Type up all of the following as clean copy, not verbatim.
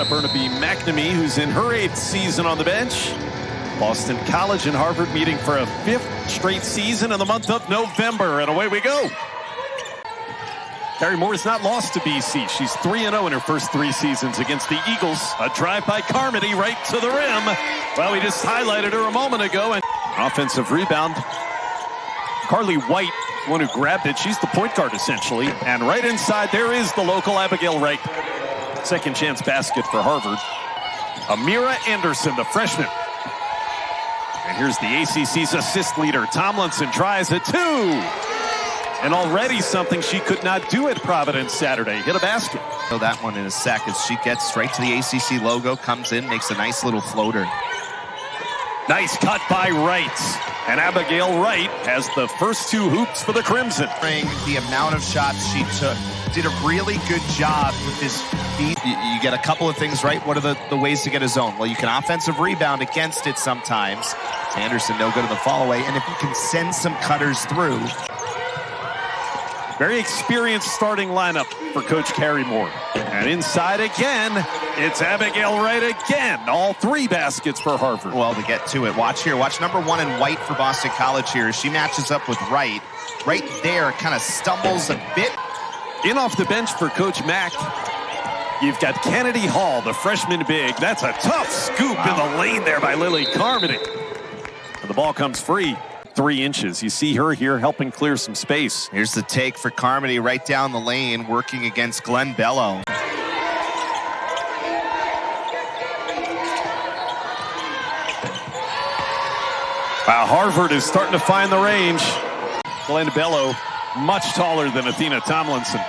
Brianna Burnaby McNamee, who's in her 8th season on the bench. Boston College and Harvard meeting for a 5th straight season in the month of November, and away we go. Carrie Moore is not lost to BC. She's 3-0 in her first 3 seasons against the Eagles. A drive by Carmody right to the rim. Well, we just highlighted her a moment ago. And offensive rebound. Carly White, the one who grabbed it. She's the point guard, essentially. And right inside, there is the local Abigail Wright. Second chance basket for Harvard. Amirah Anderson, the freshman. And here's the ACC's assist leader. Tomlinson tries it, 2. And already something she could not do at Providence Saturday. Hit a basket. So that one in a sec as she gets straight to the ACC logo, comes in, makes a nice little floater. Nice cut by Wright. And Abigail Wright has the first 2 hoops for the Crimson. The amount of shots she took. Did a really good job with this beat. You get a couple of things right. What are the ways to get a zone? Well, you can offensive rebound against it sometimes. Anderson no good at the fall away. And if you can send some cutters through. Very experienced starting lineup for Coach Carrie Moore. And inside again, it's Abigail Wright again. All 3 baskets for Harvard. Well, to get to it, watch here. Watch number 1 in White for Boston College here. She matches up with Wright. Right there, kind of stumbles a bit. In off the bench for Coach Mack, you've got Kennedy Hall, the freshman big. That's a tough scoop in the lane there by Lily Carmody. And the ball comes free. 3 inches. You see her here helping clear some space. Here's the take for Carmody right down the lane, working against Glenn Bello. Wow, Harvard is starting to find the range. Glenn Bello, much taller than Athena Tomlinson.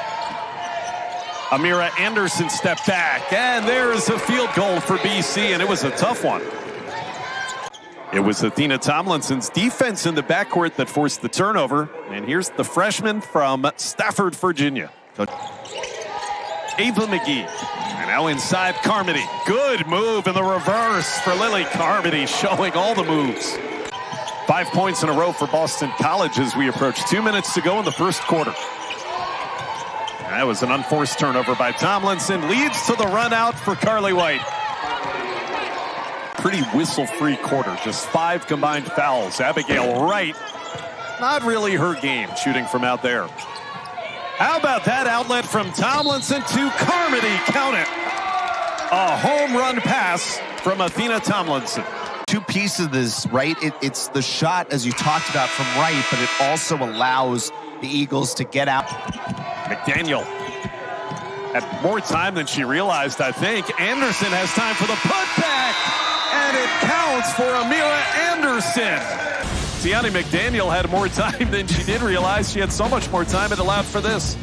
Amirah Anderson stepped back, and there's a field goal for BC, and it was a tough one. It was Athena Tomlinson's defense in the backcourt that forced the turnover. And here's the freshman from Stafford, Virginia. Ava McGee. And now inside Carmody. Good move in the reverse for Lily Carmody, showing all the moves. 5 points in a row for Boston College as we approach 2 minutes to go in the first quarter. That was an unforced turnover by Tomlinson. Leads to the run out for Carly White. Pretty whistle-free quarter. Just 5 combined fouls. Abigail Wright, not really her game, shooting from out there. How about that outlet from Tomlinson to Carmody? Count it. A home run pass from Athena Tomlinson. 2 pieces of this, right? It's the shot, as you talked about, from Wright, but it also allows the Eagles to get out. McDaniel had more time than she realized, I think. Anderson has time for the putback. And it counts for Amirah Anderson. Tiani McDaniel had more time than she did realize. She had so much more time, it allowed for this.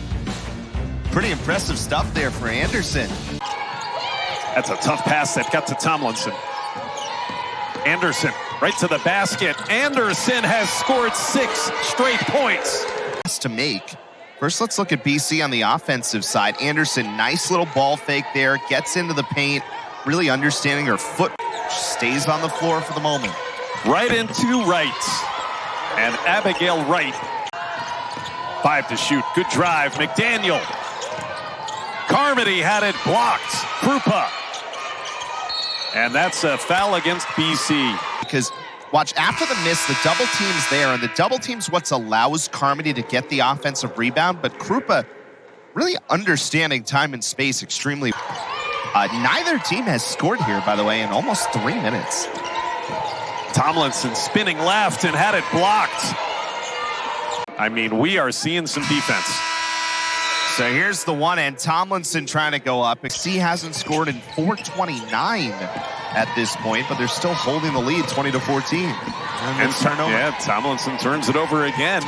Pretty impressive stuff there for Anderson. That's a tough pass that got to Tomlinson. Anderson right to the basket. Anderson has scored 6 straight points. To make. First, let's look at BC on the offensive side. Anderson, nice little ball fake there, gets into the paint, really understanding her foot. Stays on the floor for the moment. Right into Wright. And Abigail Wright. 5 to shoot. Good drive. McDaniel. Carmody had it blocked. Krupa. And that's a foul against BC. Because watch, after the miss, the double team's there, and the double team's what allows Carmody to get the offensive rebound, but Krupa really understanding time and space extremely. Neither team has scored here, by the way, in almost 3 minutes. Tomlinson spinning left and had it blocked. I mean, we are seeing some defense. So here's the one, and Tomlinson trying to go up. C hasn't scored in 4:29 at this point, but they're still holding the lead 20-14. And turnover. Yeah, Tomlinson turns it over again.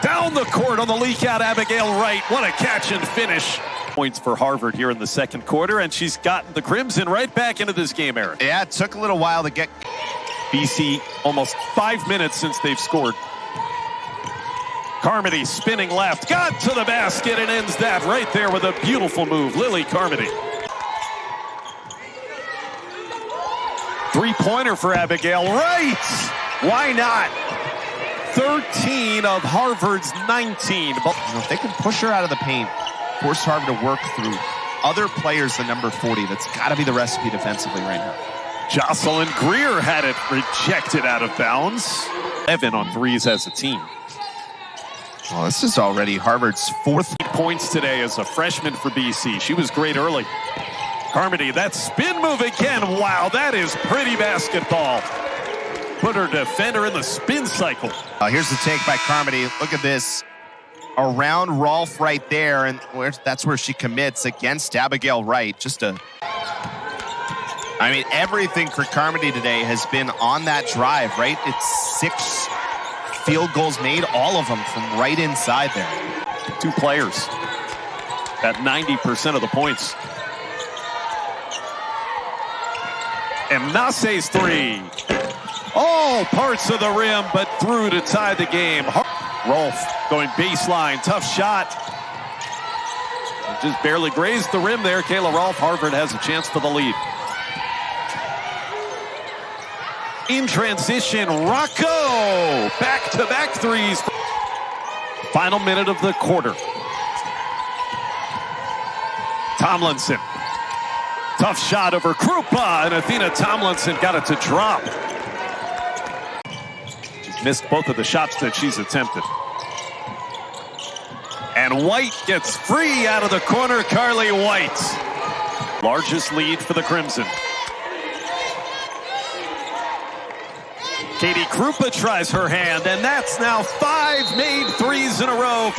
Down the court on the leak out, Abigail Wright. What a catch and finish. Points for Harvard here in the second quarter, and she's gotten the Crimson right back into this game, Eric. Yeah, it took a little while to get. BC almost 5 minutes since they've scored. Carmody spinning left, got to the basket and ends that right there with a beautiful move. Lily Carmody. 3-pointer for Abigail Wright. Why not? 13 of Harvard's 19. If they can push her out of the paint, force Harvard to work through other players than number 40. That's got to be the recipe defensively right now. Jocelyn Greer had it rejected out of bounds. 11 on threes as a team. Well, this is already Harvard's 4th points today as a freshman for BC. She was great early. Carmody, that spin move again. Wow, that is pretty basketball. Put her defender in the spin cycle. Here's the take by Carmody. Look at this. Around Rolfe right there, and that's where she commits against Abigail Wright. I mean, everything for Carmody today has been on that drive, right? It's 6 field goals made, all of them from right inside there. 2 players at 90% of the points. And Nase's 3. All parts of the rim, but through to tie the game. Rolfe going baseline, tough shot. Just barely grazed the rim there. Kayla Rolfe, Harvard has a chance for the lead. In transition, Rocco. Back-to-back threes. Final minute of the quarter. Tomlinson. Tough shot over Krupa, and Athena Tomlinson got it to drop. She's missed both of the shots that she's attempted. And White gets free out of the corner. Carly White. Largest lead for the Crimson. Katie Krupa tries her hand, and that's now 5 made threes in a row.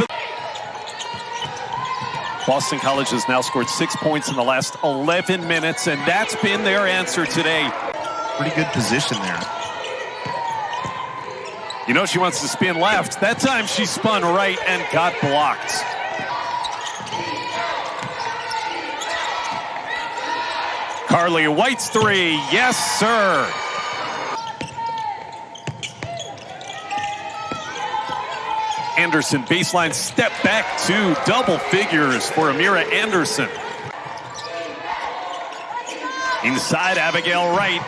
Boston College has now scored 6 points in the last 11 minutes, and that's been their answer today. Pretty good position there. You know she wants to spin left. That time she spun right and got blocked. Carly White's 3. Yes, sir. Anderson baseline step back to double figures for Amirah Anderson. Inside Abigail Wright.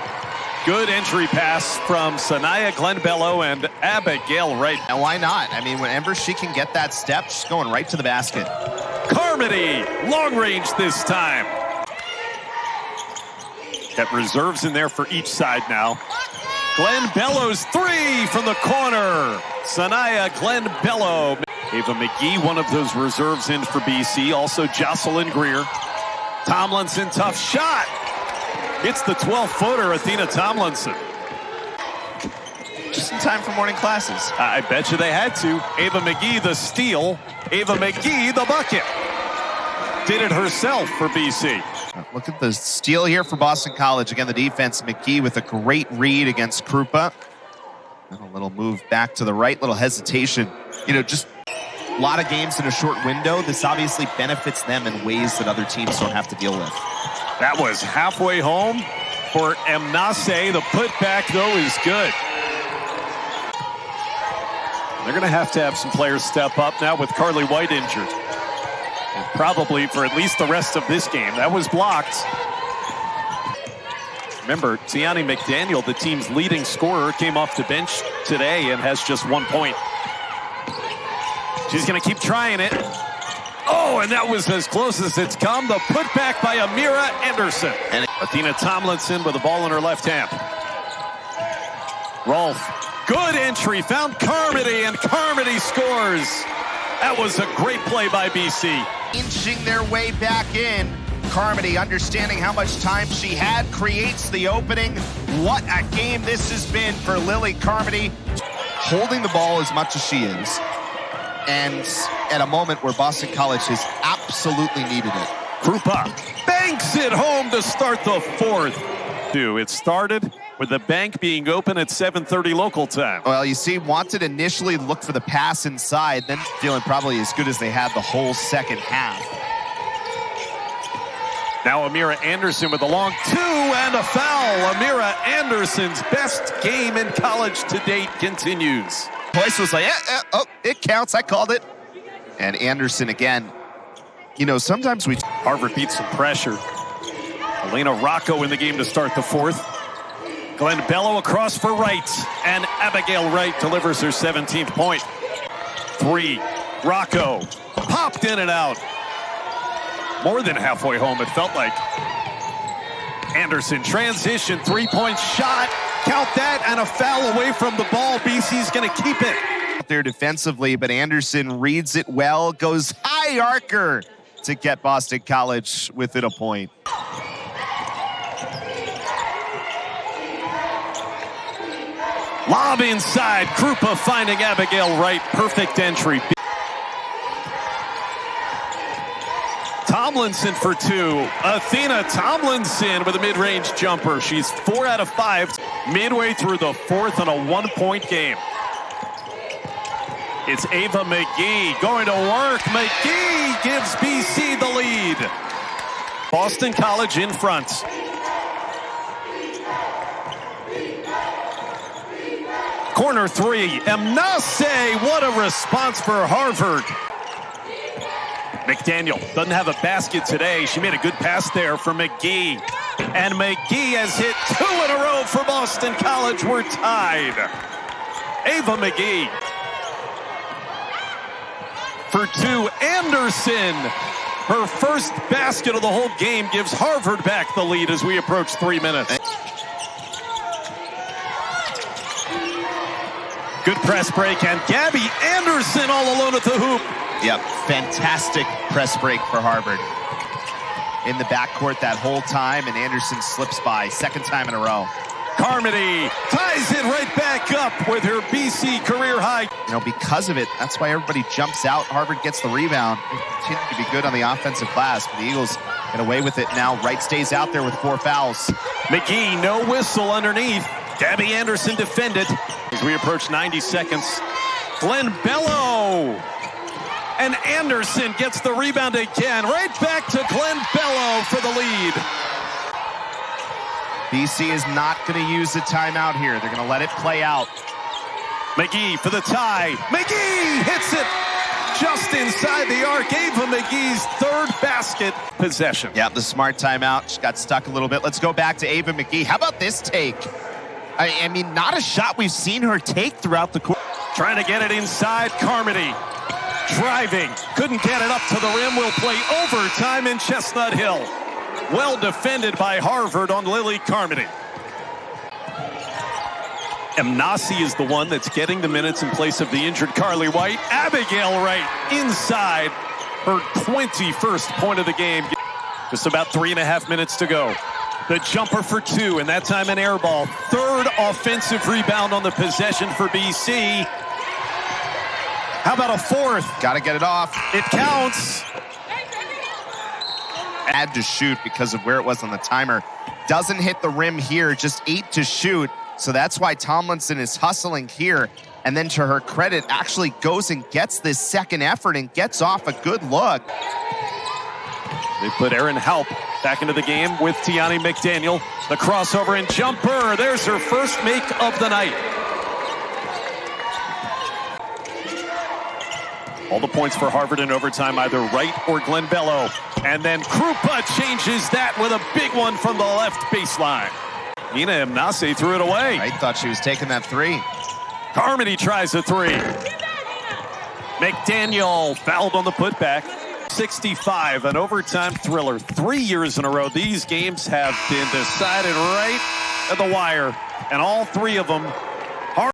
Good entry pass from Sanaya Glenbello and Abigail Wright. And why not? I mean, whenever she can get that step, she's going right to the basket. Carmody, long range this time. Got reserves in there for each side now. Glenbello's 3 from the corner. Sanaya Glenbello. Ava McGee, one of those reserves in for BC. Also Jocelyn Greer. Tomlinson, tough shot. It's the 12-footer, Athena Tomlinson. Just in time for morning classes. I bet you they had to. Ava McGee, the steal. Ava McGee, the bucket. Did it herself for BC. Look at the steal here for Boston College. Again, the defense, McGee with a great read against Krupa. And a little move back to the right, little hesitation. You know, just a lot of games in a short window. This obviously benefits them in ways that other teams don't have to deal with. That was halfway home for Mnase. The putback, though, is good. They're going to have some players step up now with Carly White injured. And probably for at least the rest of this game. That was blocked. Remember, Tiani McDaniel, the team's leading scorer, came off the bench today and has just 1 point. She's going to keep trying it. Oh, and that was as close as it's come. The putback by Amirah Anderson. And Athena Tomlinson with the ball in her left hand. Rolfe, good entry, found Carmody, and Carmody scores. That was a great play by BC. Inching their way back in. Carmody, understanding how much time she had, creates the opening. What a game this has been for Lily Carmody. Holding the ball as much as she is. And at a moment where Boston College has absolutely needed it. Krupa banks it home to start the 4th. It started with the bank being open at 7:30 local time. Well, you see, wanted initially to look for the pass inside, then feeling probably as good as they had the whole second half. Now Amirah Anderson with a long 2 and a foul. Amirah Anderson's best game in college to date continues. Boyce was like, oh, it counts. I called it. And Anderson again. You know, sometimes Harvard beats some pressure. Elena Rocco in the game to start the 4th. Glenbello across for Wright. And Abigail Wright delivers her 17th point. 3. Rocco popped in and out. more than halfway home, it felt like. Anderson, transition, three-point shot. Count that, and a foul away from the ball. BC's going to keep it. There defensively, but Anderson reads it well, goes high archer to get Boston College within a point. Lob inside, Krupa finding Abigail Wright, perfect entry. Tomlinson for two. Athena Tomlinson with a mid-range jumper. She's 4 out of 5 midway through the fourth on a 1-point game. It's Ava McGee going to work. McGee gives BC the lead. Boston College in front. Corner three, Mnase, what a response for Harvard. McDaniel doesn't have a basket today. She made a good pass there for McGee. And McGee has hit 2 in a row for Boston College. We're tied. Ava McGee. For 2, Anderson. Her first basket of the whole game gives Harvard back the lead as we approach 3 minutes. Good press break, and Gabby Anderson all alone at the hoop. Yep, fantastic press break for Harvard. In the backcourt that whole time, and Anderson slips by, second time in a row. Carmody ties it right back up with her BC career high. You know, because of it, that's why everybody jumps out. Harvard gets the rebound. They continue to be good on the offensive glass, but the Eagles get away with it now. Wright stays out there with 4 fouls. McGee, no whistle underneath. Gabby Anderson defended as we approach 90 seconds. Glenn Bello. And Anderson gets the rebound again. Right back to Glenn Bello for the lead. BC is not going to use the timeout here. They're going to let it play out. McGee for the tie. McGee hits it just inside the arc. Ava McGee's 3rd basket possession. Yeah, the smart timeout. She got stuck a little bit. Let's go back to Ava McGee. How about this take? I mean, not a shot we've seen her take throughout the court. Trying to get it inside. Carmody driving. Couldn't get it up to the rim. Will play overtime in Chestnut Hill. Well defended by Harvard on Lily Carmody. Mnase is the one that's getting the minutes in place of the injured Carly White. Abigail Wright inside her 21st point of the game. Just about 3.5 minutes to go. The jumper for 2, and that time an air ball. 3rd offensive rebound on the possession for BC. How about a 4th? Got to get it off. It counts. Had to shoot because of where it was on the timer. Doesn't hit the rim here, just 8 to shoot. So that's why Tomlinson is hustling here. And then to her credit, actually goes and gets this second effort and gets off a good look. They put Erin Halp back into the game with Tiani McDaniel. The crossover and jumper. There's her first make of the night. All the points for Harvard in overtime, either Wright or Glenn Bello. And then Krupa changes that with a big one from the left baseline. Nina Mnase threw it away. I thought she was taking that 3. Carmody tries a 3. McDaniel fouled on the putback. 65, an overtime thriller. 3 years in a row, these games have been decided right at the wire. And all 3 of them